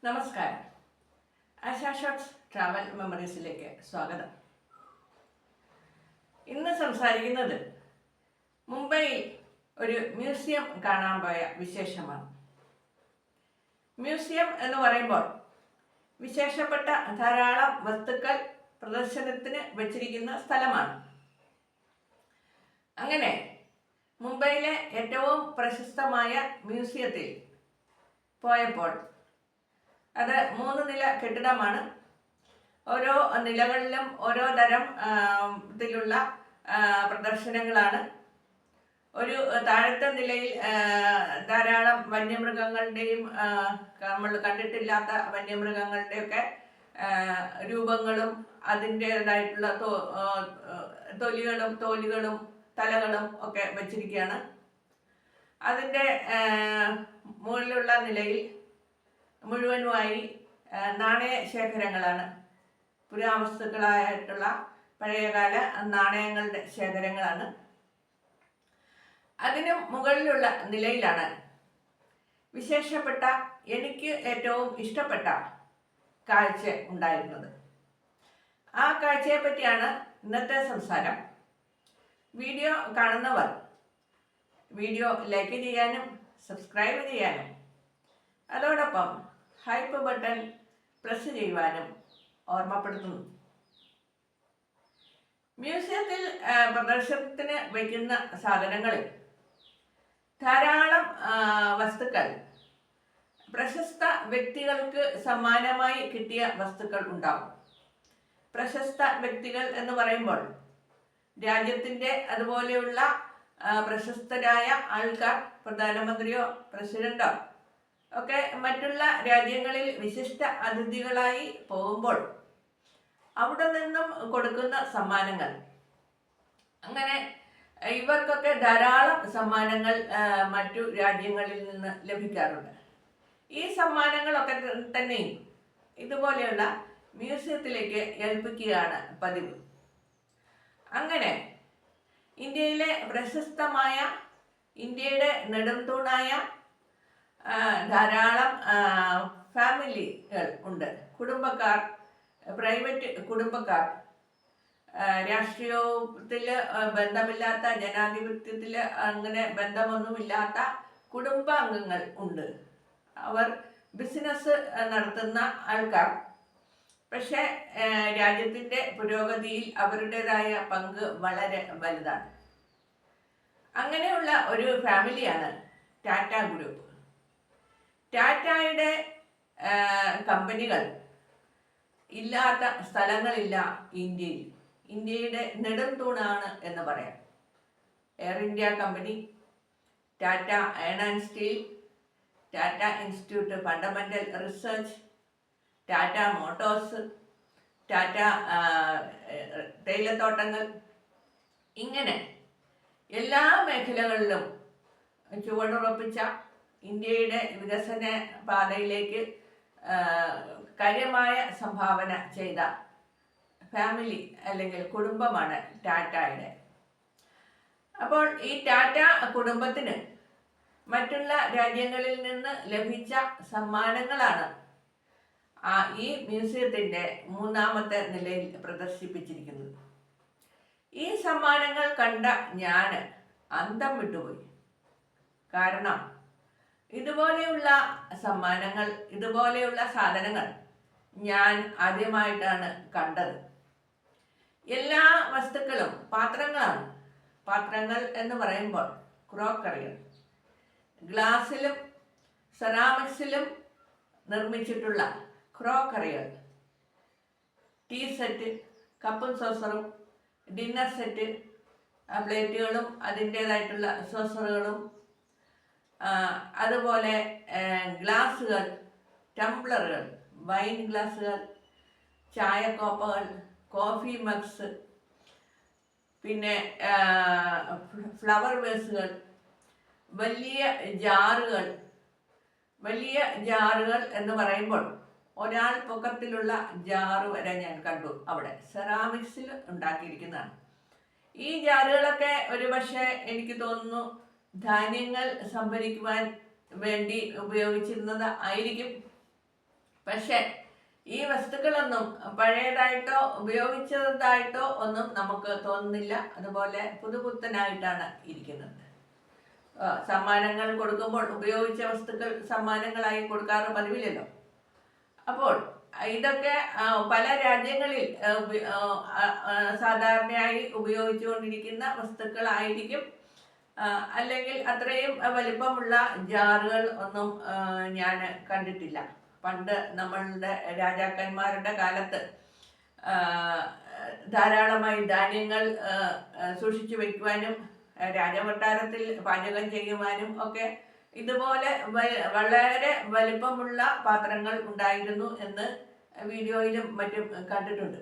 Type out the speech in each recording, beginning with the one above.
നമസ്കാരം. ASHA shots travel മെമ്മറീസിലേക്ക് സ്വാഗതം. ഇന്ന് സംസാരിക്കുന്നത് മുംബൈയിൽ ഒരു മ്യൂസിയം കാണാൻ പോയ വിശേഷമാണ്. മ്യൂസിയം എന്ന് പറയുമ്പോൾ വിശേഷപ്പെട്ട ധാരാളം വസ്തുക്കൾ പ്രദർശനത്തിന് വച്ചിരിക്കുന്ന സ്ഥലമാണ്. അങ്ങനെ മുംബൈയിലെ ഏറ്റവും പ്രശസ്തമായ മ്യൂസിയത്തിൽ പോയപ്പോൾ അത് 3 നില കെട്ടിടമാണ്. ഓരോ നിലകളിലും ഓരോ തരം ഇതിലുള്ള പ്രദർശനങ്ങളാണ്. ഒരു താഴത്തെ നിലയിൽ ധാരാളം വന്യമൃഗങ്ങളുടെയും നമ്മൾ കണ്ടിട്ടില്ലാത്ത വന്യമൃഗങ്ങളുടെയൊക്കെ രൂപങ്ങളും അതിൻ്റേതായിട്ടുള്ള തോലുകളും തലകളും ഒക്കെ വച്ചിരിക്കുകയാണ്. അതിൻ്റെ മുകളിലുള്ള നിലയിൽ മുഴുവനുമായി നാണയ ശേഖരങ്ങളാണ്. പുരാവസ്തുക്കളായിട്ടുള്ള പഴയകാല നാണയങ്ങളുടെ ശേഖരങ്ങളാണ്. അതിനു മുകളിലുള്ള നിലയിലാണ് വിശേഷപ്പെട്ട എനിക്ക് ഏറ്റവും ഇഷ്ടപ്പെട്ട കാഴ്ച ഉണ്ടായിരുന്നത്. ആ കാഴ്ചയെ പറ്റിയാണ് ഇന്നത്തെ സംസാരം. വീഡിയോ കാണുന്നവർ വീഡിയോ ലൈക്ക് ചെയ്യാനും സബ്സ്ക്രൈബ് ചെയ്യാനും അതോടൊപ്പം ഹൈപ്പ് ബട്ടൺ പ്രസ് ചെയ്യുവാനും ഓർമ്മപ്പെടുത്തുന്നു. മ്യൂസിയത്തിൽ പ്രദർശനത്തിന് വയ്ക്കുന്ന സാധനങ്ങളിൽ ധാരാളം വസ്തുക്കൾ പ്രശസ്ത വ്യക്തികൾക്ക് സമ്മാനമായി കിട്ടിയ വസ്തുക്കൾ ഉണ്ടാവും. പ്രശസ്ത വ്യക്തികൾ എന്ന് പറയുമ്പോൾ രാജ്യത്തിൻ്റെ അതുപോലെയുള്ള പ്രശസ്തരായ ആൾക്കാർ, പ്രധാനമന്ത്രിയോ പ്രസിഡന്റോ ഒക്കെ മറ്റുള്ള രാജ്യങ്ങളിൽ വിശിഷ്ട അതിഥികളായി പോകുമ്പോൾ അവിടെ നിന്നും കൊടുക്കുന്ന സമ്മാനങ്ങൾ, അങ്ങനെ ഇവർക്കൊക്കെ ധാരാളം സമ്മാനങ്ങൾ മറ്റു രാജ്യങ്ങളിൽ നിന്ന് ലഭിക്കാറുണ്ട്. ഈ സമ്മാനങ്ങളൊക്കെ തന്നെയും ഇതുപോലെയുള്ള മ്യൂസിയത്തിലേക്ക് ഏൽപ്പിക്കുകയാണ് പതിവ്. അങ്ങനെ ഇന്ത്യയിലെ പ്രശസ്തമായ, ഇന്ത്യയുടെ നെടുംതൂണായ ധാരാളം ഫാമിലികൾ ഉണ്ട്. കുടുംബക്കാർ, പ്രൈവറ്റ് കുടുംബക്കാർ, രാഷ്ട്രീയത്തിൽ ബന്ധമില്ലാത്ത, ജനാധിപത്യത്തിൽ അങ്ങനെ ബന്ധമൊന്നുമില്ലാത്ത കുടുംബാംഗങ്ങൾ ഉണ്ട്. അവർ ബിസിനസ് നടത്തുന്ന ആൾക്കാർ. പക്ഷേ രാജ്യത്തിൻ്റെ പുരോഗതിയിൽ അവരുടേതായ പങ്ക് വളരെ വലുതാണ്. അങ്ങനെയുള്ള ഒരു ഫാമിലിയാണ് ടാറ്റ ഗ്രൂപ്പ്. ടാറ്റയുടെ കമ്പനികൾ ഇല്ലാത്ത സ്ഥലങ്ങളില്ല ഇന്ത്യയിൽ. ഇന്ത്യയുടെ നെടുംതൂണാണ് എന്ന് പറയാം. Air India company, Tata Iron and Steel, Tata Institute Fundamental Research, Tata Motors, Tata തേയിലത്തോട്ടങ്ങൾ, ഇങ്ങനെ എല്ലാ മേഖലകളിലും ചുവടുറപ്പിച്ച ഇന്ത്യയുടെ വികസന പാതയിലേക്ക് കാര്യമായ സംഭാവന ചെയ്ത ഫാമിലി അല്ലെങ്കിൽ കുടുംബമാണ് ടാറ്റയുടെ. അപ്പോൾ ഈ ടാറ്റ കുടുംബത്തിന് മറ്റുള്ള രാജ്യങ്ങളിൽ നിന്ന് ലഭിച്ച സമ്മാനങ്ങളാണ് ഈ മ്യൂസിയത്തിൻ്റെ 3ാമത്തെ നിലയിൽ പ്രദർശിപ്പിച്ചിരിക്കുന്നത്. ഈ സമ്മാനങ്ങൾ കണ്ട ഞാൻ അന്തം വിട്ടുപോയി. കാരണം ഇതുപോലെയുള്ള സമ്മാനങ്ങൾ, ഇതുപോലെയുള്ള സാധനങ്ങൾ ഞാൻ ആദ്യമായിട്ടാണ് കണ്ടത്. എല്ലാ വസ്തുക്കളും പാത്രങ്ങളാണ്. പാത്രങ്ങൾ എന്ന് പറയുമ്പോൾ ക്രോക്കറികൾ, ഗ്ലാസ്സിലും സെറാമിക്സിലും നിർമ്മിച്ചിട്ടുള്ള ക്രോക്കറികൾ, ടീ സെറ്റ്, കപ്പും സോസറും, ഡിന്നർ സെറ്റ്, പ്ലേറ്റുകളും അതിൻ്റേതായിട്ടുള്ള സോസറുകളും, അതുപോലെ ഗ്ലാസുകൾ, ടംബ്ലറുകൾ, വൈൻ ഗ്ലാസുകൾ, ചായക്കോപ്പകൾ, കോഫി മഗ്സ്, പിന്നെ ഫ്ലവർ വേസുകൾ, വലിയ ജാറുകൾ. വലിയ ജാറുകൾ എന്ന് പറയുമ്പോൾ ഒരാൾ പൊക്കത്തിലുള്ള ജാറ് വരെ ഞാൻ കണ്ടു. അവിടെ സെറാമിക്സിൽ ഉണ്ടാക്കിയിരിക്കുന്നതാണ്. ഈ ജാറുകളൊക്കെ ഒരുപക്ഷെ എനിക്ക് തോന്നുന്നു ധാന്യങ്ങൾ സംഭരിക്കുവാൻ വേണ്ടി ഉപയോഗിച്ചിരുന്നത് ആയിരിക്കും. പക്ഷെ ഈ വസ്തുക്കളൊന്നും പഴയതായിട്ടോ ഉപയോഗിച്ചതായിട്ടോ ഒന്നും നമുക്ക് തോന്നുന്നില്ല. അതുപോലെ പുതുപുത്തനായിട്ടാണ് ഇരിക്കുന്നത്. സമ്മാനങ്ങൾ കൊടുക്കുമ്പോൾ ഉപയോഗിച്ച വസ്തുക്കൾ സമ്മാനങ്ങളായി കൊടുക്കാറ് പതിവില്ലല്ലോ. അപ്പോൾ ഇതൊക്കെ പല രാജ്യങ്ങളിൽ സാധാരണയായി ഉപയോഗിച്ചുകൊണ്ടിരിക്കുന്ന വസ്തുക്കളായിരിക്കും. അല്ലെങ്കിൽ അത്രയും വലിപ്പമുള്ള ജാറുകൾ ഒന്നും ഞാൻ കണ്ടിട്ടില്ല. പണ്ട് നമ്മളുടെ രാജാക്കന്മാരുടെ കാലത്ത് ധാരാളമായി ധാന്യങ്ങൾ സൂക്ഷിച്ചു വയ്ക്കുവാനും രാജകൊട്ടാരത്തിൽ പാചകം ചെയ്യുവാനും ഒക്കെ ഇതുപോലെ വളരെ വലിപ്പമുള്ള പാത്രങ്ങൾ ഉണ്ടായിരുന്നു എന്ന് വീഡിയോയിലും മറ്റും കണ്ടിട്ടുണ്ട്.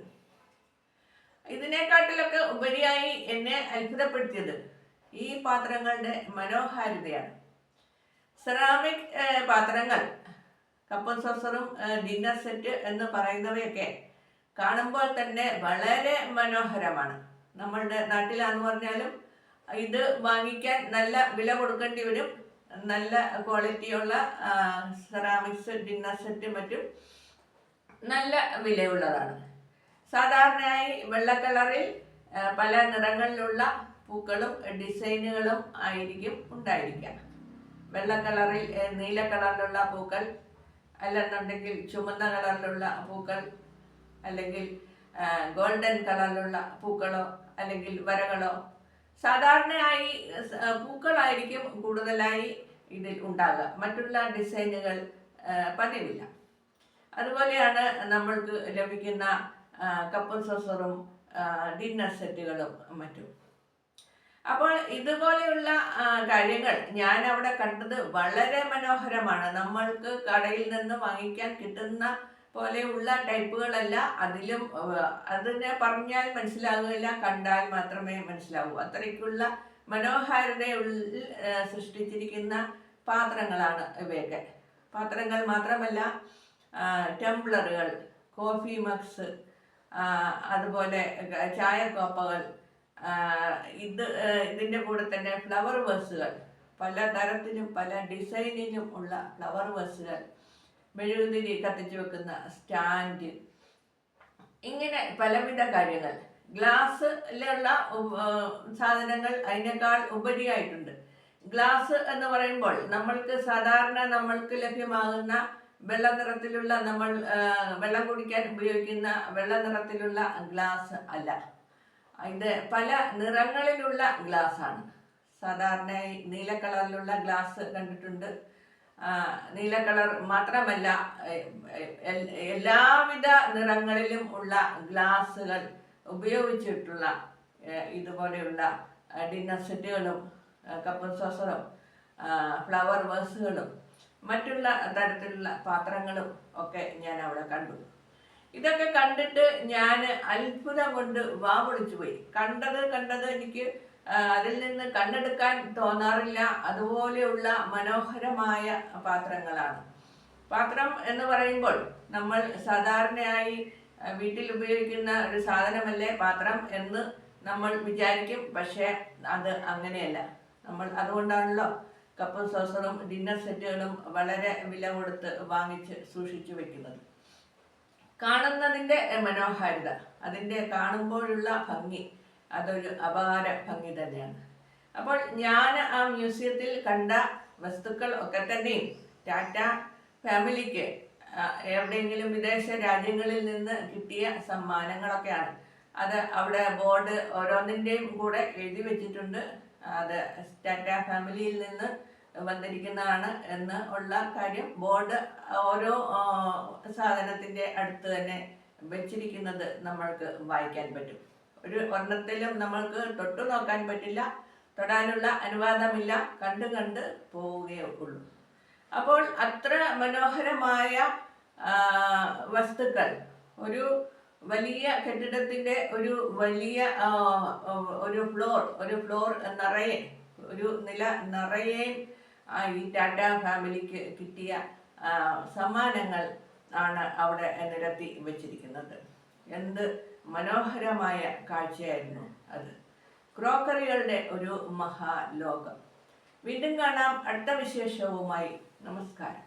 ഇതിനെക്കാട്ടിലൊക്കെ ഉപരിയായി എന്നെ അത്ഭുതപ്പെടുത്തിയത് ഈ പാത്രങ്ങളുടെ മനോഹാരിതയാണ്. സെറാമിക് പാത്രങ്ങൾ, കപ്പും സോസറും ഡിന്നർ സെറ്റ് എന്ന് പറയുന്നവയൊക്കെ കാണുമ്പോൾ തന്നെ വളരെ മനോഹരമാണ്. നമ്മളുടെ നാട്ടിലാന്ന് പറഞ്ഞാലും ഇത് വാങ്ങിക്കാൻ നല്ല വില കൊടുക്കേണ്ടി വരും. നല്ല ക്വാളിറ്റിയുള്ള സെറാമിക്സ് ഡിന്നർ സെറ്റ് മറ്റും നല്ല വിലയുള്ളതാണ്. സാധാരണയായി വെള്ള കളറിൽ പല നിറങ്ങളിലുള്ള പൂക്കളും ഡിസൈനുകളും ആയിരിക്കും ഉണ്ടായിരിക്കുക. വെള്ള കളറിൽ നീല കളറിലുള്ള പൂക്കൾ, അല്ലെന്നുണ്ടെങ്കിൽ ചുമന്ന കളറിലുള്ള പൂക്കൾ, അല്ലെങ്കിൽ ഗോൾഡൻ കളറിലുള്ള പൂക്കളോ അല്ലെങ്കിൽ വരകളോ. സാധാരണയായി പൂക്കളായിരിക്കും കൂടുതലായി ഇതിൽ ഉണ്ടാകുക. മറ്റുള്ള ഡിസൈനുകൾ പതിവില്ല. അതുപോലെയാണ് നമ്മൾക്ക് ലഭിക്കുന്ന കപ്പും സോസറും ഡിന്നർ സെറ്റുകളും മറ്റും. അപ്പോൾ ഇതുപോലെയുള്ള കാര്യങ്ങൾ ഞാൻ അവിടെ കണ്ടത് വളരെ മനോഹരമാണ്. നമ്മൾക്ക് കടയിൽ നിന്ന് വാങ്ങിക്കാൻ കിട്ടുന്ന പോലെയുള്ള ടൈപ്പുകളല്ല. അതിലും അതിനെ പറഞ്ഞാൽ മനസ്സിലാകുകയില്ല, കണ്ടാൽ മാത്രമേ മനസ്സിലാവൂ. അത്രയ്ക്കുള്ള മനോഹാരിതയുള്ളിൽ സൃഷ്ടിച്ചിരിക്കുന്ന പാത്രങ്ങളാണ് ഇവയൊക്കെ. പാത്രങ്ങൾ മാത്രമല്ല, ടംബ്ലറുകൾ, കോഫി മഗ്സ്, അതുപോലെ ചായക്കോപ്പകൾ, ഇതിൻ്റെ കൂടെ തന്നെ ഫ്ലവർ വേസുകൾ, പല തരത്തിലും പല ഡിസൈനിലും ഉള്ള ഫ്ലവർ വേസുകൾ, മെഴുകുതിരി കത്തിച്ചു വെക്കുന്ന സ്റ്റാൻഡ്, ഇങ്ങനെ പലവിധ കാര്യങ്ങൾ. ഗ്ലാസ്സിലുള്ള സാധനങ്ങൾ അതിനേക്കാൾ ഉപരിയായിട്ടുണ്ട്. ഗ്ലാസ് എന്ന് പറയുമ്പോൾ നമ്മൾക്ക് ലഭ്യമാകുന്ന വെള്ള നിറത്തിലുള്ള, നമ്മൾ വെള്ളം കുടിക്കാൻ ഉപയോഗിക്കുന്ന വെള്ള നിറത്തിലുള്ള ഗ്ലാസ് അല്ല. ഇത് പല നിറങ്ങളിലുള്ള ഗ്ലാസ്സാണ്. സാധാരണയായി നീല കളറിലുള്ള ഗ്ലാസ് കണ്ടിട്ടുണ്ട്. നീല കളർ മാത്രമല്ല, എല്ലാവിധ നിറങ്ങളിലും ഉള്ള ഗ്ലാസുകൾ ഉപയോഗിച്ചിട്ടുള്ള ഇതുപോലെയുള്ള ഡിന്നർ സെറ്റുകളും കപ്പും സോസറും ഫ്ലവർ വേസുകളും മറ്റുള്ള തരത്തിലുള്ള പാത്രങ്ങളും ഒക്കെ ഞാൻ അവിടെ കണ്ടു. ഇതൊക്കെ കണ്ടിട്ട് ഞാൻ അത്ഭുതം കൊണ്ട് വാപൊളിച്ചു പോയി. കണ്ടത് എനിക്ക് അതിൽ നിന്ന് കണ്ണെടുക്കാൻ തോന്നാറില്ല. അതുപോലെയുള്ള മനോഹരമായ പാത്രങ്ങളാണ്. പാത്രം എന്ന് പറയുമ്പോൾ നമ്മൾ സാധാരണയായി വീട്ടിൽ ഉപയോഗിക്കുന്ന ഒരു സാധനമല്ലേ പാത്രം എന്ന് നമ്മൾ വിചാരിക്കും. പക്ഷേ അത് അങ്ങനെയല്ല. നമ്മൾ അതുകൊണ്ടാണല്ലോ കപ്പും സോസറും ഡിന്നർ സെറ്റുകളും വളരെ വില കൊടുത്ത് വാങ്ങിച്ച് സൂക്ഷിച്ചു വെക്കുന്നത്. കാണുന്നതിൻ്റെ മനോഹാരിത, അതിൻ്റെ കാണുമ്പോഴുള്ള ഭംഗി, അതൊരു അപാര ഭംഗി തന്നെയാണ്. അപ്പോൾ ഞാൻ ആ മ്യൂസിയത്തിൽ കണ്ട വസ്തുക്കൾ ഒക്കെ തന്നെയും ടാറ്റ ഫാമിലിക്ക് എവിടെയെങ്കിലും വിദേശ രാജ്യങ്ങളിൽ നിന്ന് കിട്ടിയ സമ്മാനങ്ങളൊക്കെയാണ്. അത് അവിടെ ബോർഡ് ഓരോന്നിൻ്റെയും കൂടെ എഴുതി വെച്ചിട്ടുണ്ട്. അത് ടാറ്റ ഫാമിലിയിൽ നിന്ന് വന്നിരിക്കുന്നതാണ് എന്ന് ഉള്ള കാര്യം ബോർഡ് ഓരോ സാധനത്തിൻ്റെ അടുത്ത് തന്നെ വെച്ചിരിക്കുന്നത് നമ്മൾക്ക് വായിക്കാൻ പറ്റും. ഒരെണ്ണത്തിലും നമ്മൾക്ക് തൊട്ടു നോക്കാൻ പറ്റില്ല, തൊടാനുള്ള അനുവാദമില്ല, കണ്ട് പോവുകയേ ഉള്ളൂ. അപ്പോൾ അത്ര മനോഹരമായ വസ്തുക്കൾ, ഒരു വലിയ കെട്ടിടത്തിൻ്റെ ഒരു വലിയ ഒരു ഫ്ലോർ നിറയെ, ഒരു നില നിറയെ ഈ ടാറ്റ ഫാമിലിക്ക് കിട്ടിയ സമ്മാനങ്ങൾ ആണ് അവിടെ നിരത്തി വെച്ചിരിക്കുന്നത്. എന്ത് മനോഹരമായ കാഴ്ചയായിരുന്നു അത്. ക്രോക്കറികളുടെ ഒരു മഹാലോകം. വീണ്ടും കാണാം അടുത്ത വിശേഷവുമായി. നമസ്കാരം.